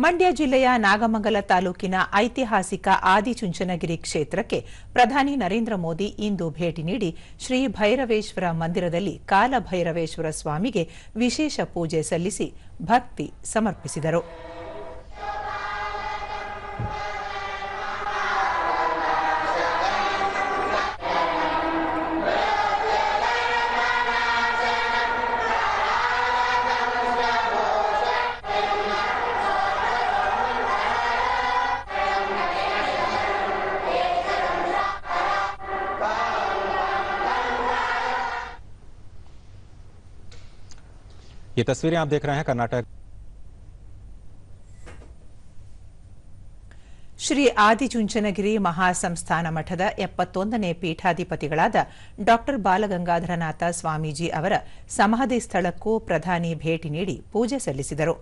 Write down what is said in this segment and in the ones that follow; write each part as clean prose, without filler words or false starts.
ಮಂಡ್ಯ ಜಿಲ್ಲೆಯ ನಾಗಮಂಗಲ ತಾಲೂಕಿನ ಐತಿಹಾಸಿಕ ಆದಿಚುಂಚನಗಿರಿ ಕ್ಷೇತ್ರಕ್ಕೆ ಪ್ರಧಾನಿ ನರೇಂದ್ರ ಮೋದಿ ಇಂದು ಭೇಟಿ ನೀಡಿ ಶ್ರೀ ಭೈರವೇಶ್ವರ ಮಂದಿರದಲ್ಲಿ ಕಾಲಭೈರವೇಶ್ವರ ಸ್ವಾಮಿಗೆ ವಿಶೇಷ ಪೂಜೆ ಸಲ್ಲಿಸಿ ಭಕ್ತಿ ಸಮರ್ಪಿಸಿದರು. ये तस्वीरें आप देख रहे हैं कर्नाटक ಶ್ರೀ ಆದಿಚುಂಚನಗಿರಿ ಮಹಾಸಂಸ್ಥಾನ ಮಠದ 71ನೇ ಪೀಠಾಧಿಪತಿಗಳಾದ ಡಾ ಬಾಲಗಂಗಾಧರನಾಥ ಸ್ವಾಮೀಜಿ ಅವರ ಸಮಾಧಿ ಸ್ಥಳಕ್ಕೂ ಪ್ರಧಾನಿ ಭೇಟಿ ನೀಡಿ ಪೂಜೆ ಸಲ್ಲಿಸಿದರು.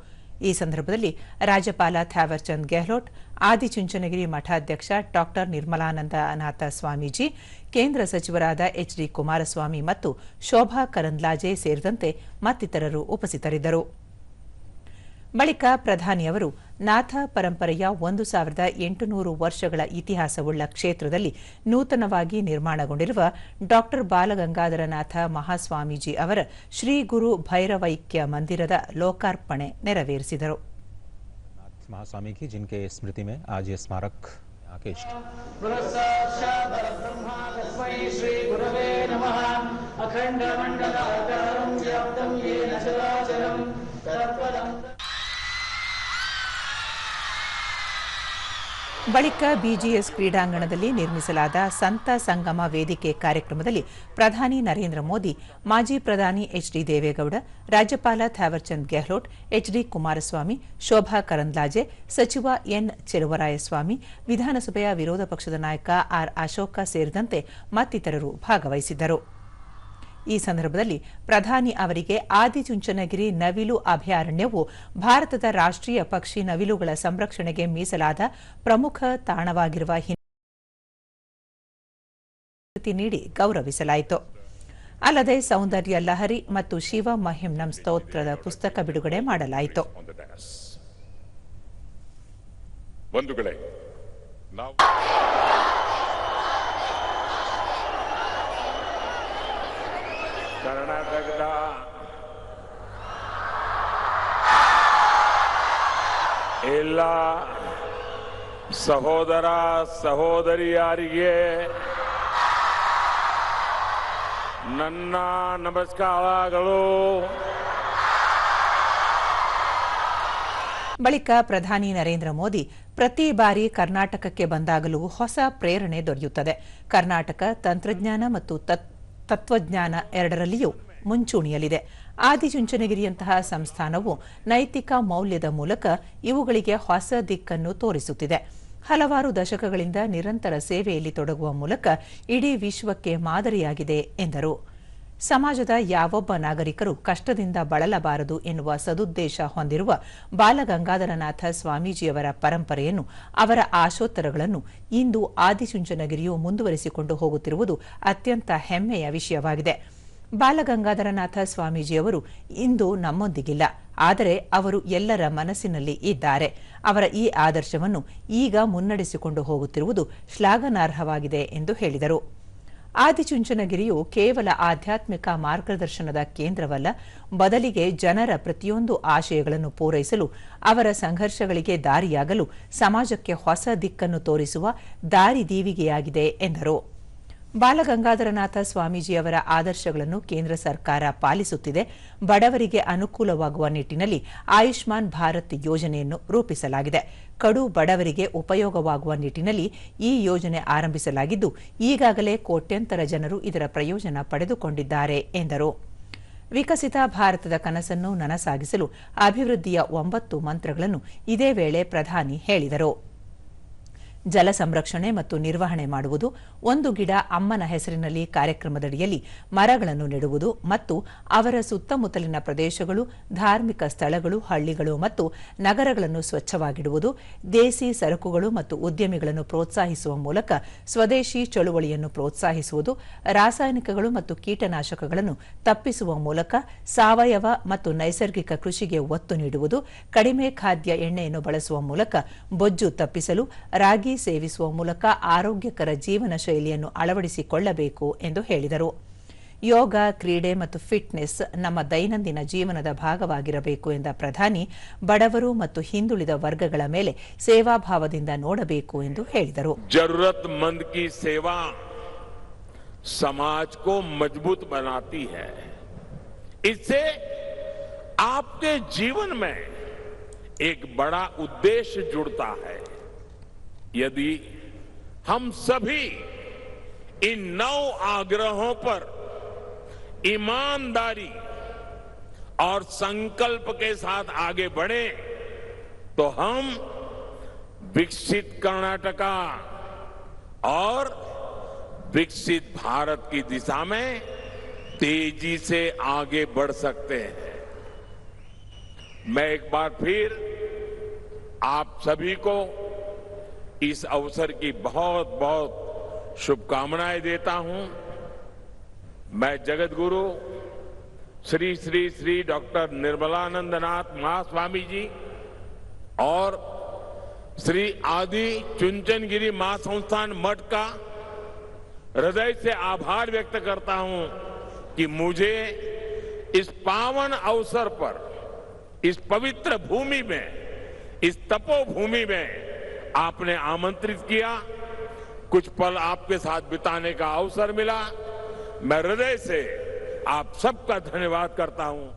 ಈ ಸಂದರ್ಭದಲ್ಲಿ ರಾಜ್ಯಪಾಲ ಥಾವರ್ಚಂದ್ ಗೆಹ್ಲೋಟ್, ಆದಿಚುಂಚನಗಿರಿ ಮಠಾಧ್ಯಕ್ಷ ಡಾ ನಿರ್ಮಲಾನಂದನಾಥ ಸ್ವಾಮೀಜಿ, ಕೇಂದ್ರ ಸಚಿವರಾದ ಎಚ್.ಡಿ. ಕುಮಾರಸ್ವಾಮಿ ಮತ್ತು ಶೋಭಾ ಕರಂದ್ಲಾಜೆ ಸೇರಿದಂತೆ ಮತ್ತಿತರರು ಉಪಸ್ಥಿತರಿದ್ದರು. ಬಳಿಕ ಪ್ರಧಾನಿಯವರು ನಾಥ ಪರಂಪರೆಯ 1800 ವರ್ಷಗಳ ಇತಿಹಾಸವುಳ್ಳ ಕ್ಷೇತ್ರದಲ್ಲಿ ನೂತನವಾಗಿ ನಿರ್ಮಾಣಗೊಂಡಿರುವ ಡಾ ಬಾಲಗಂಗಾಧರನಾಥ ಮಹಾಸ್ವಾಮೀಜಿ ಅವರ ಶ್ರೀ ಗುರು ಭೈರವೈಕ್ಯ ಮಂದಿರದ ಲೋಕಾರ್ಪಣೆ ನೆರವೇರಿಸಿದರು. महास्वामी की जिनके स्मृति में आज ये स्मारक ಬಳಿಕ ಬಿಜಿಎಸ್ ಕ್ರೀಡಾಂಗಣದಲ್ಲಿ ನಿರ್ಮಿಸಲಾದ ಸಂತ ಸಂಗಮ ವೇದಿಕೆ ಕಾರ್ಯಕ್ರಮದಲ್ಲಿ ಪ್ರಧಾನಿ ನರೇಂದ್ರ ಮೋದಿ, ಮಾಜಿ ಪ್ರಧಾನಿ ಎಚ್.ಡಿ. ದೇವೇಗೌಡ, ರಾಜ್ಯಪಾಲ ಥಾವರ್ಚಂದ್ ಗೆಹ್ಲೋಟ್, ಎಚ್.ಡಿ. ಕುಮಾರಸ್ವಾಮಿ, ಶೋಭಾ ಕರಂದ್ಲಾಜೆ, ಸಚಿವ ಎನ್. ಚೆಲುವರಾಯಸ್ವಾಮಿ, ವಿಧಾನಸಭೆಯ ವಿರೋಧ ಪಕ್ಷದ ನಾಯಕ ಆರ್. ಅಶೋಕ ಸೇರಿದಂತೆ ಮತ್ತಿತರರು ಭಾಗವಹಿಸಿದ್ದರು. ಈ ಸಂದರ್ಭದಲ್ಲಿ ಪ್ರಧಾನಿ ಅವರಿಗೆ ಆದಿಚುಂಚನಗಿರಿ ನವಿಲು ಅಭಯಾರಣ್ಯವು ಭಾರತದ ರಾಷ್ಟ್ರೀಯ ಪಕ್ಷಿ ನವಿಲುಗಳ ಸಂರಕ್ಷಣೆಗೆ ಮೀಸಲಾದ ಪ್ರಮುಖ ತಾಣವಾಗಿರುವ ಹಿನ್ನೆಲೆಯಲ್ಲಿ ನೀಡಿ ಗೌರವಿಸಲಾಯಿತು. ಅಲ್ಲದೆ ಸೌಂದರ್ಯ ಲಹರಿ ಮತ್ತು ಶಿವ ಮಹಿಮ್ನಂ ಸ್ತೋತ್ರದ ಪುಸ್ತಕ ಬಿಡುಗಡೆ ಮಾಡಲಾಯಿತು. ಕರ್ನಾಟಕದ ಎಲ್ಲ ಸಹೋದರ ಸಹೋದರಿಯರಿಗೆ ನನ್ನ ನಮಸ್ಕಾರಗಳು. ಬಳಿಕ ಪ್ರಧಾನಿ ನರೇಂದ್ರ ಮೋದಿ, ಪ್ರತಿ ಬಾರಿ ಕರ್ನಾಟಕಕ್ಕೆ ಬಂದಾಗಲೂ ಹೊಸ ಪ್ರೇರಣೆ ದೊರೆಯುತ್ತದೆ. ಕರ್ನಾಟಕ ತಂತ್ರಜ್ಞಾನ ಮತ್ತು ತತ್ವಜ್ಞಾನ ಎರಡರಲ್ಲಿಯೂ ಮುಂಚೂಣಿಯಲ್ಲಿದೆ. ಆದಿಚುಂಚನಗಿರಿಯಂತಹ ಸಂಸ್ಥಾನವು ನೈತಿಕ ಮೌಲ್ಯದ ಮೂಲಕ ಇವುಗಳಿಗೆ ಹೊಸ ದಿಕ್ಕನ್ನು ತೋರಿಸುತ್ತಿದೆ. ಹಲವಾರು ದಶಕಗಳಿಂದ ನಿರಂತರ ಸೇವೆಯಲ್ಲಿ ತೊಡಗುವ ಮೂಲಕ ಇಡೀ ವಿಶ್ವಕ್ಕೆ ಮಾದರಿಯಾಗಿದೆ ಎಂದರು. ಸಮಾಜದ ಯಾವೊಬ್ಬ ನಾಗರಿಕರು ಕಷ್ಟದಿಂದ ಬಳಲಬಾರದು ಎನ್ನುವ ಸದುದ್ದೇಶ ಹೊಂದಿರುವ ಬಾಲಗಂಗಾಧರನಾಥ ಸ್ವಾಮೀಜಿಯವರ ಪರಂಪರೆಯನ್ನು, ಅವರ ಆಶೋತ್ತರಗಳನ್ನು ಇಂದು ಆದಿಚುಂಚನಗಿರಿಯು ಮುಂದುವರಿಸಿಕೊಂಡು ಹೋಗುತ್ತಿರುವುದು ಅತ್ಯಂತ ಹೆಮ್ಮೆಯ ವಿಷಯವಾಗಿದೆ. ಬಾಲಗಂಗಾಧರನಾಥ ಸ್ವಾಮೀಜಿಯವರು ಇಂದು ನಮ್ಮೊಂದಿಗಿಲ್ಲ, ಆದರೆ ಅವರು ಎಲ್ಲರ ಮನಸ್ಸಿನಲ್ಲಿ ಇದ್ದಾರೆ. ಅವರ ಈ ಆದರ್ಶವನ್ನು ಈಗ ಮುನ್ನಡೆಸಿಕೊಂಡು ಹೋಗುತ್ತಿರುವುದು ಶ್ಲಾಘನಾರ್ಹವಾಗಿದೆ ಎಂದು ಹೇಳಿದರು. ಆದಿಚುಂಚನಗಿರಿಯು ಕೇವಲ ಆಧ್ಯಾತ್ಮಿಕ ಮಾರ್ಗದರ್ಶನದ ಕೇಂದ್ರವಲ್ಲ, ಬದಲಿಗೆ ಜನರ ಪ್ರತಿಯೊಂದು ಆಶಯಗಳನ್ನು ಪೂರೈಸಲು, ಅವರ ಸಂಘರ್ಷಗಳಿಗೆ ದಾರಿಯಾಗಲು, ಸಮಾಜಕ್ಕೆ ಹೊಸ ದಿಕ್ಕನ್ನು ತೋರಿಸುವ ದಾರಿದೀವಿಗೆಯಾಗಿದೆ ಎಂದರು. ಬಾಲಗಂಗಾಧರನಾಥ ಸ್ವಾಮೀಜಿಯವರ ಆದರ್ಶಗಳನ್ನು ಕೇಂದ್ರ ಸರ್ಕಾರ ಪಾಲಿಸುತ್ತಿದೆ. ಬಡವರಿಗೆ ಅನುಕೂಲವಾಗುವ ನಿಟ್ಟಿನಲ್ಲಿ ಆಯುಷ್ಮಾನ್ ಭಾರತ್ ಯೋಜನೆಯನ್ನು ರೂಪಿಸಲಾಗಿದೆ. ಕಡು ಬಡವರಿಗೆ ಉಪಯೋಗವಾಗುವ ನಿಟ್ಟಿನಲ್ಲಿ ಈ ಯೋಜನೆ ಆರಂಭಿಸಲಾಗಿದ್ದು, ಈಗಾಗಲೇ ಕೋಟ್ಯಂತರ ಜನರು ಇದರ ಪ್ರಯೋಜನ ಪಡೆದುಕೊಂಡಿದ್ದಾರೆ ಎಂದರು. ವಿಕಸಿತ ಭಾರತದ ಕನಸನ್ನು ನನಸಾಗಿಸಲು ಅಭಿವೃದ್ಧಿಯ 9 ಮಂತ್ರಗಳನ್ನು ಇದೇ ವೇಳೆ ಪ್ರಧಾನಿ ಹೇಳಿದರು. ಜಲ ಸಂರಕ್ಷಣೆ ಮತ್ತು ನಿರ್ವಹಣೆ ಮಾಡುವುದು, ಒಂದು ಗಿಡ ಅಮ್ಮನ ಹೆಸರಿನಲ್ಲಿ ಕಾರ್ಯಕ್ರಮದಡಿಯಲ್ಲಿ ಮರಗಳನ್ನು ನೆಡುವುದು ಮತ್ತು ಅವರ ಸುತ್ತಮುತ್ತಲಿನ ಪ್ರದೇಶಗಳು, ಧಾರ್ಮಿಕ ಸ್ಥಳಗಳು, ಹಳ್ಳಿಗಳು ಮತ್ತು ನಗರಗಳನ್ನು ಸ್ವಚ್ಛವಾಗಿಡುವುದು, ದೇಸಿ ಸರಕುಗಳು ಮತ್ತು ಉದ್ಯಮಿಗಳನ್ನು ಪ್ರೋತ್ಸಾಹಿಸುವ ಮೂಲಕ ಸ್ವದೇಶಿ ಚಳುವಳಿಯನ್ನು ಪ್ರೋತ್ಸಾಹಿಸುವುದು, ರಾಸಾಯನಿಕಗಳು ಮತ್ತು ಕೀಟನಾಶಕಗಳನ್ನು ತಪ್ಪಿಸುವ ಮೂಲಕ ಸಾವಯವ ಮತ್ತು ನೈಸರ್ಗಿಕ ಕೃಷಿಗೆ ಒತ್ತು ನೀಡುವುದು, ಕಡಿಮೆ ಖಾದ್ಯ ಎಣ್ಣೆಯನ್ನು ಬಳಸುವ ಮೂಲಕ ಬೊಜ್ಜು ತಪ್ಪಿಸಲು ರಾಗಿ ಸೇವಿಸುವ ಮೂಲಕ ಆರೋಗ್ಯಕರ ಜೀವನ ಶೈಲಿಯನ್ನು ಅಳವಡಿಸಿಕೊಳ್ಳಬೇಕು ಎಂದು ಹೇಳಿದರು. ಯೋಗ, ಕ್ರೀಡೆ ಮತ್ತು ಫಿಟ್ನೆಸ್ ನಮ್ಮ ದೈನಂದಿನ ಜೀವನದ ಭಾಗವಾಗಿರಬೇಕು ಎಂದ ಪ್ರಧಾನಿ ಬಡವರು ಮತ್ತು ಹಿಂದುಳಿದ ವರ್ಗಗಳ ಮೇಲೆ ಸೇವಾಭಾವದಿಂದ ನೋಡಬೇಕು ಎಂದು ಹೇಳಿದರು. जरूरतमंद की सेवा समाज को मजबूत बनाती है. इससे आपके जीवन में एक बड़ा उद्देश्य जुड़ता है. यदि हम सभी इन 9 आग्रहों पर ईमानदारी और संकल्प के साथ आगे बढ़े तो हम विकसित कर्नाटका और विकसित भारत की दिशा में तेजी से आगे बढ़ सकते हैं. मैं एक बार फिर आप सभी को इस अवसर की बहुत बहुत शुभकामनाएं देता हूं. मैं जगत गुरु श्री श्री श्री डॉक्टर निर्मलानंदनाथ महास्वामी जी और श्री आदि चुनचनगिरी महासंस्थान मठ का हृदय से आभार व्यक्त करता हूं कि मुझे इस पावन अवसर पर, इस पवित्र भूमि में, इस तपोभूमि में आपने आमंत्रित किया, कुछ पल आपके साथ बिताने का अवसर मिला. मैं हृदय से आप सबका धन्यवाद करता हूं.